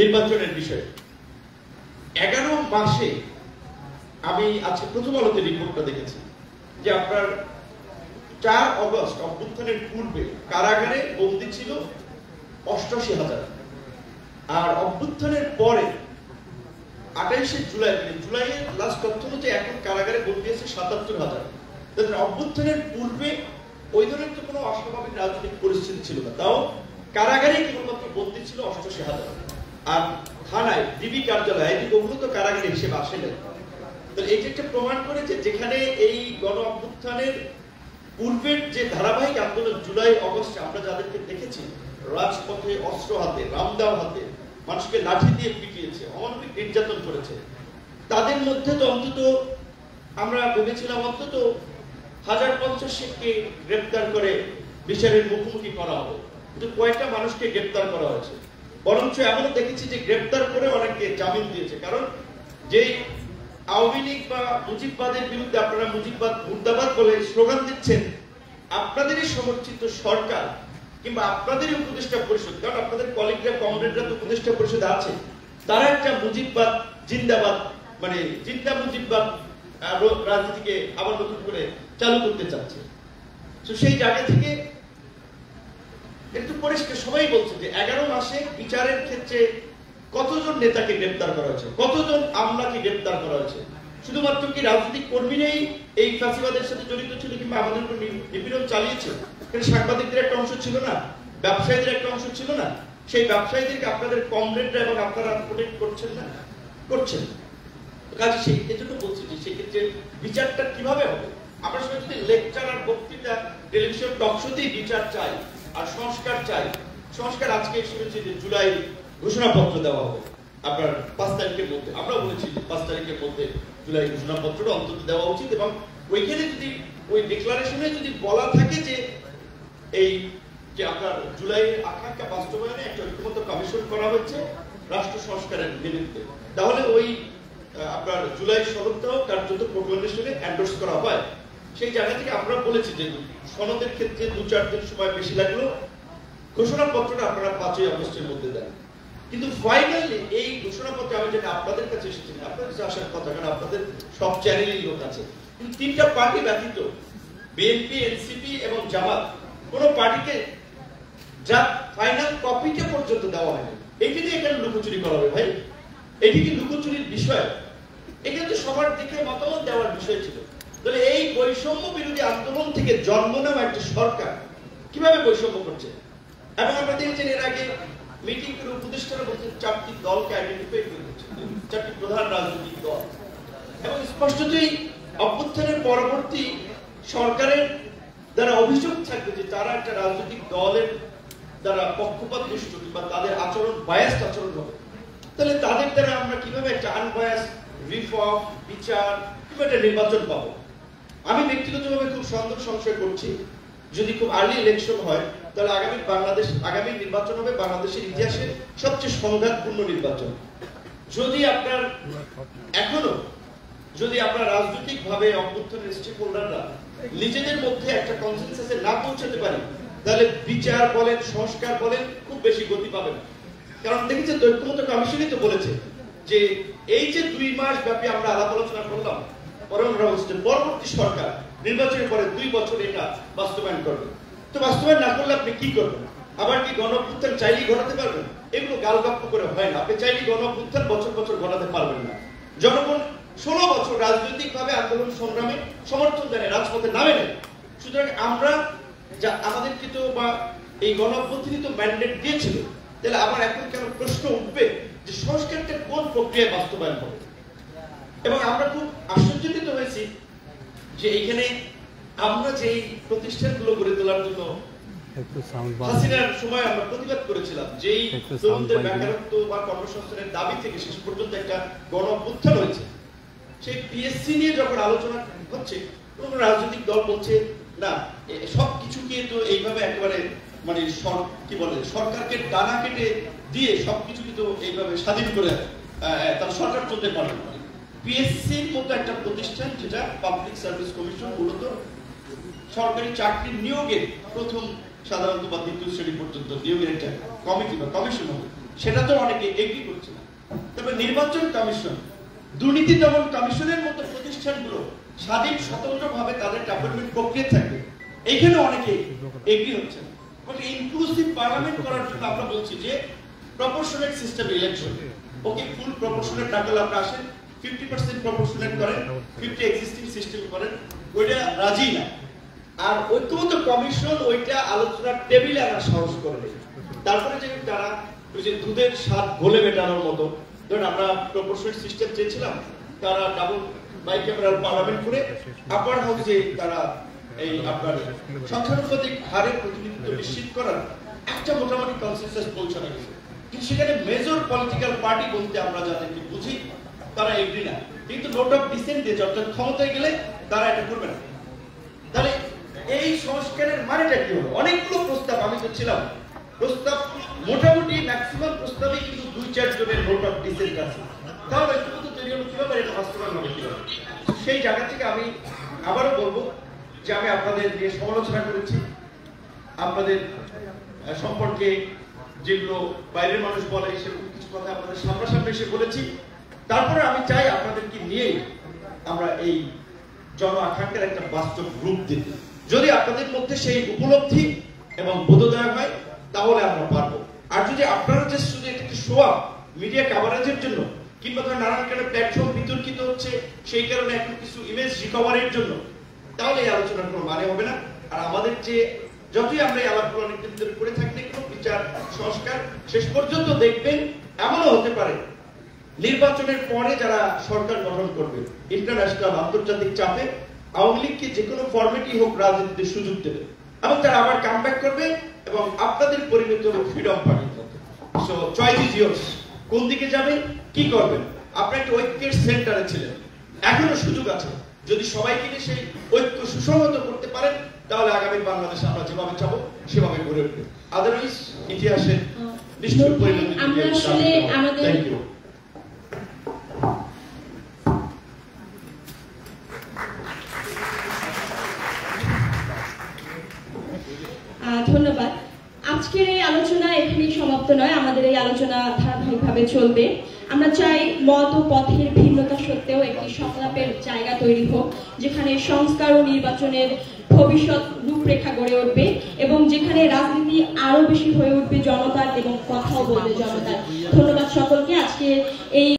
নির্বাচনের বিষয়ে 11 মাসে আমি আজকে প্রথম আলোতে রিপোর্টটা দেখেছি যে আপনার 4 অগস্ট অভ্যুত্থানের পূর্বে কারাগারে বন্দী ছিল ৮৮,০০০, আর অভ্যুত্থানের পরে ২৮শে জুলাই জুলাইয়ের লাস্ট তথ্য অনুযায়ী এখন কারাগারে বন্দী আছে ৭৭,০০০। অভ্যুত্থানের পূর্বে ওই ধরনের তো কোনো অস্বাভাবিক রাজনৈতিক পরিস্থিতি ছিল না, তাও কারাগারে কেবলমাত্র বন্দী ছিল ৮৮,০০০। আর থানায় ডিবি কার্যালয় ওগুলো তো কারাগারের হিসেবে আসে না। এইটা একটা প্রমাণ করে যে যেখানে এই গণ অভ্যুত্থানের পূর্বের যে ধারাবাহিক আন্দোলন জুলাই অগস্টে আমরা যাদেরকে দেখেছি রাজপথে অস্ত্র হাতে, রামদাও হাতে, মানুষকে লাঠি দিয়ে পিটিয়েছে, অমানবিক নির্যাতন করেছে, তাদের মধ্যে তো অন্তত আমরা ভেবেছিলাম অন্তত ১০৫০কে গ্রেপ্তার করে বিচারের মুখোমুখি করা হবে, কিন্তু কয়েকটা মানুষকে গ্রেপ্তার করা হয়েছে। বরঞ্চ এমনও দেখেছি যে গ্রেপ্তার করে অনেককে জামিন দিয়েছে। কারণ যে আওয়ামী লীগ বা মুজিববাদের বিরুদ্ধে আপনারা মুজিববাদ মুর্দাবাদ বলে স্লোগান দিচ্ছেন, আপনাদেরই সমর্থিত সরকার কিংবা আপনাদেরই উপদেষ্টা পরিষদ, কারণ আপনাদের কলিগরা কমরেডরা তো উপদেষ্টা পরিষদে আছে, তারা একটা মুজিববাদ জিন্দাবাদ মানে জিন্দা মুজিববাদ রাজনীতিকে আবার নতুন করে চালু করতে চাচ্ছে। তো সেই জায়গা থেকে একটু পরিষ্কার সবাই বলছে যে 11 মাসে বিচারের ক্ষেত্রে কতজন নেতাকে গ্রেপ্তার করা হয়েছে, কতজন আমলাকে গ্রেপ্তার করা হয়েছে। শুধুমাত্র কি রাজনৈতিক কর্মীরাই এই ফাঁসিবাদের সাথে জড়িত ছিল কিংবা আমাদের উপর নিপীড়ন চালিয়েছে? সাংবাদিকদের একটা অংশ ছিল না, ব্যবসায়ীদের একটা অংশ ছিল না? সেই ব্যবসায়ীদেরকে আপনাদের কমরেডরা এবং আপনারা প্রোটেক্ট করছেন না, করছেন। কাজে সেই এজন্য বলছি যে সেক্ষেত্রে বিচারটা কিভাবে হবে? আমরা সবাই যদি লেকচার আর বক্তৃতা টেলিভিশন টকশোতেই বিচার চাই আর সংস্কার চাই, সংস্কার আজকে শুনেছি যে জুলাই ঘোষণাপত্র দেওয়া হবে আপনার 5 তারিখের মধ্যে। আমরা বলেছি যে 5 তারিখের মধ্যে জুলাই ঘোষণাপত্রটা অন্তত দেওয়া উচিত, এবং ওইখানে যদি ওই ডিক্লারেশনে যদি বলা থাকে যে এই যে আপনার জুলাইয়ের আকাঙ্ক্ষা বাস্তবায়নে একটা ঐক্যমত্য কমিশন করা হচ্ছে রাষ্ট্র সংস্কারের নিমিত্তে, তাহলে ওই আপনার জুলাই সনদটাও কার্যত প্রোক্লামেশনে এন্ডোর্স করা হয়। সেই জায়গা থেকে আমরা বলেছি যে সনদের ক্ষেত্রে 2-4 দিন সময় বেশি লাগলো, ঘোষণাপত্রটা আপনারা 5ই আগস্টের মধ্যে দেন। কিন্তু ফাইনালি এই ঘোষণাপত্র আমি যেটা আপনাদের কাছে এসেছি, আপনাদের কাছে আসার কথা, কারণ আপনাদের সব চ্যানেলেই লোক আছে, কিন্তু 3টা পার্টি ব্যতীত বিএনপি, এনসিপি এবং জামাত কোন পার্টিকে যা ফাইনাল কপিটা পর্যন্ত দেওয়া হয়নি। এইটা দিয়ে এখানে লুকোচুরি করা হবে ভাই? এটি কি লুকোচুরির বিষয়? এখানে তো সবার দিকে মতামত দেওয়ার বিষয় ছিল। তাহলে এই বৈষম্য বিরোধী আন্দোলন থেকে জন্ম নেওয়া একটা সরকার কিভাবে বৈষম্য করছে? এবং আমরা দেখেছেন এর আগে মিটিং করে উপদেষ্টারা বলছেন 4টি দলকে আইডেন্টিফাই করে দিচ্ছেন, 4টি প্রধান রাজনৈতিক দল, এবং স্পষ্টতই অভ্যুত্থানের পরবর্তী সরকারের দ্বারা অভিযোগ থাকবে যে তারা একটা রাজনৈতিক দলের দ্বারা পক্ষপাত দুষ্ট কিংবা তাদের আচরণ বায়াসড আচরণ হবে। তাহলে তাদের দ্বারা আমরা কিভাবে একটা আনবায়াস রিফর্ম, বিচার কিংবা একটা নির্বাচন পাবো? আমি ব্যক্তিগতভাবে খুব সংশয় করছি যদি খুব আর্লি ইলেকশন হয় তাহলে আগামী নির্বাচন হবে বাংলাদেশের ইতিহাসে সবচেয়ে সংঘাতপূর্ণ নির্বাচন। যদি আপনার রাজনৈতিক ভাবে অভ্যুত্থানের স্টেক হোল্ডাররা নিজেদের মধ্যে একটা কনসেনসাসে না পৌঁছাতে পারে, তাহলে বিচার বলেন, সংস্কার বলেন, খুব বেশি গতি পাবে না। কারণ দেখেছে ঐক্যমত্য কমিশনই তো বলেছে যে এই যে 2 মাস ব্যাপী আমরা আলাপ আলোচনা করলাম, পরবর্তী সরকার নির্বাচনের পরে 2 বছর এটা বাস্তবায়ন করবে। তো বাস্তবায়ন না করলে আপনি কি করবেন? আবার কি গণ অভ্যুত্থান চাইলেই ঘটাতে পারবেন? এগুলো গালগপ্প করে হয় না। আপনি চাইলেই গণ অভ্যুত্থান বছর বছর ঘটাতে পারবেন না। জনগণ 16 বছর রাজনৈতিক ভাবে আন্দোলন সংগ্রামে সমর্থন দেয়, রাজপথে নামে নেয়। সুতরাং আমরা যা আমাদেরকে তো বা এই গণ অভ্যুত্থানই তো ম্যান্ডেট দিয়েছিল, তাহলে আবার এখন কেন প্রশ্ন উঠবে যে সংস্কারটা কোন প্রক্রিয়ায় বাস্তবায়ন হবে? এবং আমরা খুব আশ্চর্যজনিত হয়েছি যে এইখানে আমরা যেই প্রতিষ্ঠানগুলো গড়ে তোলার জন্য হাসিনার সময় আমরা প্রতিবাদ করেছিলাম, যেই তরুণদের বেকারত্ব বা কর্মসংস্থানের দাবি থেকে শেষ পর্যন্ত একটা গণ অভ্যুত্থান হয়েছে, সেই পিএসসি নিয়ে যখন আলোচনা হচ্ছে কোন রাজনৈতিক দল বলছে না সবকিছুকে তো এইভাবে একেবারে মানে কি বলে সরকারকে ডানা কেটে দিয়ে সবকিছুকে তো এইভাবে স্বাধীন করে তার সরকার চলতে পারে না। পিএসসির মতো একটা প্রতিষ্ঠান যেটা পাবলিক সার্ভিস কমিশন মূলত সরকারি চাকরির নিয়োগের প্রথম সাধারণত বা দ্বিতীয় শ্রেণী পর্যন্ত নিয়োগের একটা কমিটি বা কমিশন হবে, সেটা তো অনেকে এগ্রি করছে না। তবে নির্বাচন কমিশন, দুর্নীতি দমন কমিশনের মতো প্রতিষ্ঠানগুলো স্বাধীন স্বতন্ত্রভাবে তাদের অ্যাপয়েন্টমেন্ট প্রক্রিয়া থাকবে, এইখানে অনেকে এগ্রি হচ্ছে না। ইনক্লুসিভ পার্লামেন্ট করার জন্য আমরা বলছি যে প্রপোর্শনেট সিস্টেম ইলেকশন, ওকে ফুল প্রপোর্শনেট না করলে আপনি আসেন 50% প্রপোর্শনেট করেন, 50 এক্সিস্টিং সিস্টেম করেন, ওইটা রাজি না। আর ঐক্যমত কমিশন ওইটা আলোচনার টেবিলে আনার সাহস করবে। তারপরে যে তারা ওই যে দুধের স্বাদ ঘোলে মেটানোর মতো, ধরুন আমরা প্রপোর্শনেট সিস্টেম চেয়েছিলাম, তারা ডাবল বাইক্যামেরাল পার্লামেন্ট করে আপার হাউসে তারা এই আপনার সংখ্যানুপাতিক হারের প্রতিনিধিত্ব নিশ্চিত করার একটা মোটামুটি কনসেনসাস পৌঁছানো গেছে। কিন্তু সেখানে মেজর পলিটিক্যাল পার্টি বলতে আমরা যাদেরকে বুঝি তারা এগ্রি না, কিন্তু নোট অফ ডিসেন্ট দিয়ে অর্থাৎ ক্ষমতায় গেলে তারা এটা করবে না। তাহলে এই সংস্কারের মানেটা কি হলো? অনেকগুলো প্রস্তাব আমি তো ছিলাম, প্রস্তাব মোটামুটি ম্যাক্সিমাম প্রস্তাবে কিন্তু 2-4 জনের নোট অফ ডিসেন্ট আছে। তাহলে ঐক্যমত তৈরি হলো কিভাবে, এটা বাস্তবায়ন হবে কিভাবে? সেই জায়গা থেকে আমি আবারও বলবো যে আমি আপনাদের নিয়ে সমালোচনা করেছি, আপনাদের সম্পর্কে যেগুলো বাইরের মানুষ বলে সেরকম কিছু কথা আপনাদের সামনাসামনি এসে বলেছি। তারপরে আমি চাই আপনাদেরকে নিয়ে আমরা এই জন আকাঙ্ক্ষার একটা বাস্তব রূপ দিতে। যদি আপনাদের মধ্যে সেই উপলব্ধি এবং বোধোদয় হয় তাহলে আমরা পারবো। আর যদি আপনারা যে শুধু এটাকে শো আপ মিডিয়া কভারেজের জন্য কিংবা ধরেন নানান কারণে প্ল্যাটফর্ম বিতর্কিত হচ্ছে সেই কারণে এখন কিছু ইমেজ রিকভারির জন্য, তাহলে এই আলোচনার কোনো মানে হবে না। আর আমাদের যে যতই আমরা এই আলাপগুলো অনেকদিন ধরে করে থাকি কোনো বিচার সংস্কার শেষ পর্যন্ত দেখবেন এমনও হতে পারে নির্বাচনের পরে যারা সরকার গঠন করবে ইন্টারন্যাশনাল আন্তর্জাতিক চাপে আওয়ামী লীগকে যে কোনো ফরম্যাটই হোক রাজনীতিতে সুযোগ দেবে এবং তারা আবার কামব্যাক করবে এবং আপনাদের পরিণত হবে freedom party. So choice is years, কোন দিকে যাবেন, কি করবেন। আপনারা একটা ঐক্যের সেন্টারে ছিলেন, এখনো সুযোগ আছে। যদি সবাইকে নিয়ে সেই ঐক্য সুসংহত করতে পারেন তাহলে আগামী বাংলাদেশ আমরা যেভাবে চাবো সেভাবে গড়ে উঠবে। আদারওয়াইজ ইতিহাসের নিশ্চয় পরিণতি আমরা আসলে আমাদের ধন্যবাদ। আজকের এই আলোচনা এখানেই সমাপ্ত নয়, আমাদের এই আলোচনা ধারাবাহিকভাবে চলবে। আমরা চাই মত ও পথের ভিন্নতা সত্ত্বেও একটি সংলাপের জায়গা তৈরি হোক, যেখানে সংস্কার ও নির্বাচনের ভবিষ্যৎ রূপরেখা গড়ে উঠবে এবং যেখানে রাজনীতি আরো বেশি হয়ে উঠবে জনতার এবং কথাও বলবে জনতার। ধন্যবাদ সকলকে। আজকে এই